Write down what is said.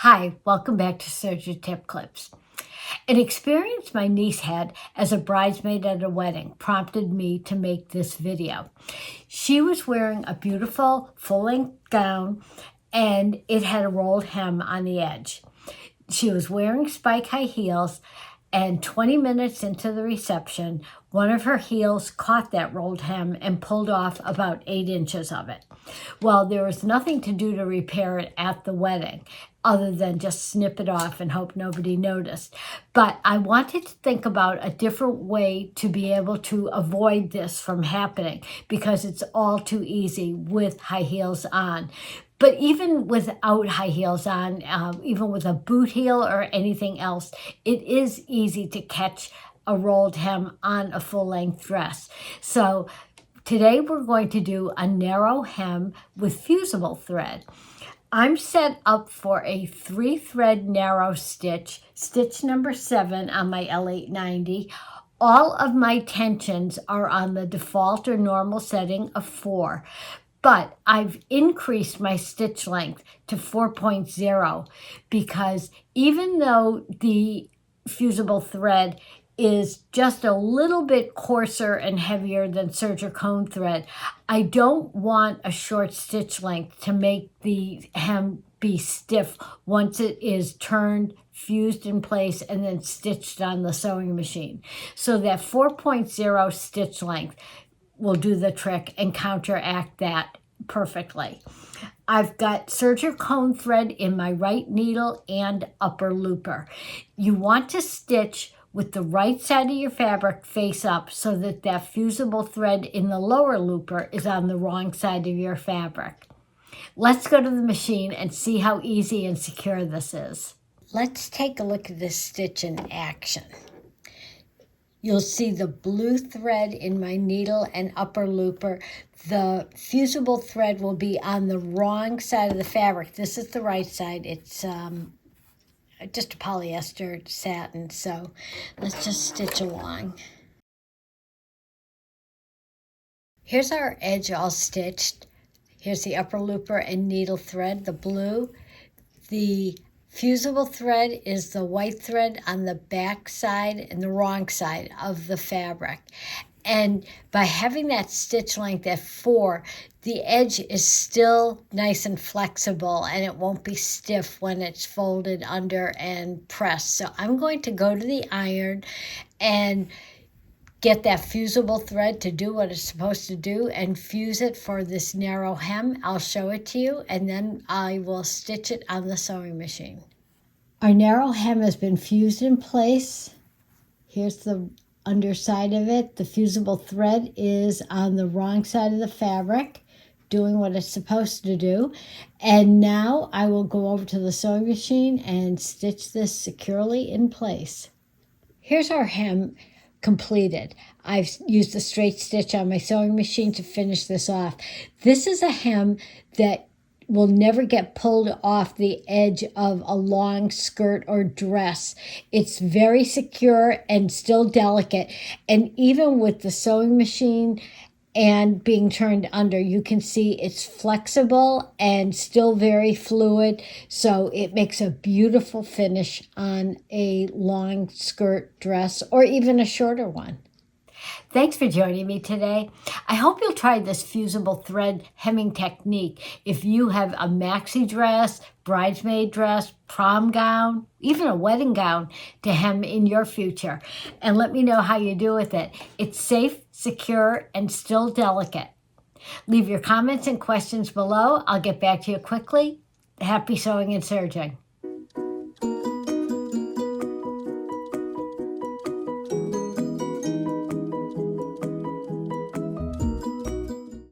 Hi, welcome back to Serger Tip Clips. An experience my niece had as a bridesmaid at a wedding prompted me to make this video. She was wearing a beautiful full-length gown and it had a rolled hem on the edge. She was wearing spike high heels, and 20 minutes into the reception, one of her heels caught that rolled hem and pulled off about 8 inches of it. Well, there was nothing to do to repair it at the wedding other than just snip it off and hope nobody noticed. But I wanted to think about a different way to be able to avoid this from happening because it's all too easy with high heels on. But even without high heels on, even with a boot heel or anything else, it is easy to catch a rolled hem on a full-length dress. So today we're going to do a narrow hem with fusible thread. I'm set up for a 3-thread narrow stitch, stitch number 7 on my L890. All of my tensions are on the default or normal setting of 4. But I've increased my stitch length to 4.0 because even though the fusible thread is just a little bit coarser and heavier than Serger cone thread, I don't want a short stitch length to make the hem be stiff once it is turned, fused in place, and then stitched on the sewing machine. So that 4.0 stitch length will do the trick and counteract that perfectly. I've got Serger cone thread in my right needle and upper looper. You want to stitch with the right side of your fabric face up so that that fusible thread in the lower looper is on the wrong side of your fabric. Let's go to the machine and see how easy and secure this is. Let's take a look at this stitch in action. You'll see the blue thread in my needle and upper looper. The fusible thread will be on the wrong side of the fabric. This is the right side. It's just a polyester satin, so let's just stitch along. Here's our edge all stitched. Here's the upper looper and needle thread, the blue. The fusible thread is the white thread on the back side and the wrong side of the fabric. And by having that stitch length at 4, the edge is still nice and flexible and it won't be stiff when it's folded under and pressed. So I'm going to go to the iron and get that fusible thread to do what it's supposed to do and fuse it for this narrow hem. I'll show it to you and then I will stitch it on the sewing machine. Our narrow hem has been fused in place. Here's the underside of it. The fusible thread is on the wrong side of the fabric, doing what it's supposed to do. And now I will go over to the sewing machine and stitch this securely in place. Here's our hem completed. I've used a straight stitch on my sewing machine to finish this off. This is a hem that will never get pulled off the edge of a long skirt or dress. It's very secure and still delicate. And even with the sewing machine and being turned under, you can see it's flexible and still very fluid. So it makes a beautiful finish on a long skirt dress or even a shorter one. Thanks for joining me today. I hope you'll try this fusible thread hemming technique if you have a maxi dress, bridesmaid dress, prom gown, even a wedding gown to hem in your future. And let me know how you do with it. It's safe, secure, and still delicate. Leave your comments and questions below. I'll get back to you quickly. Happy sewing and serging.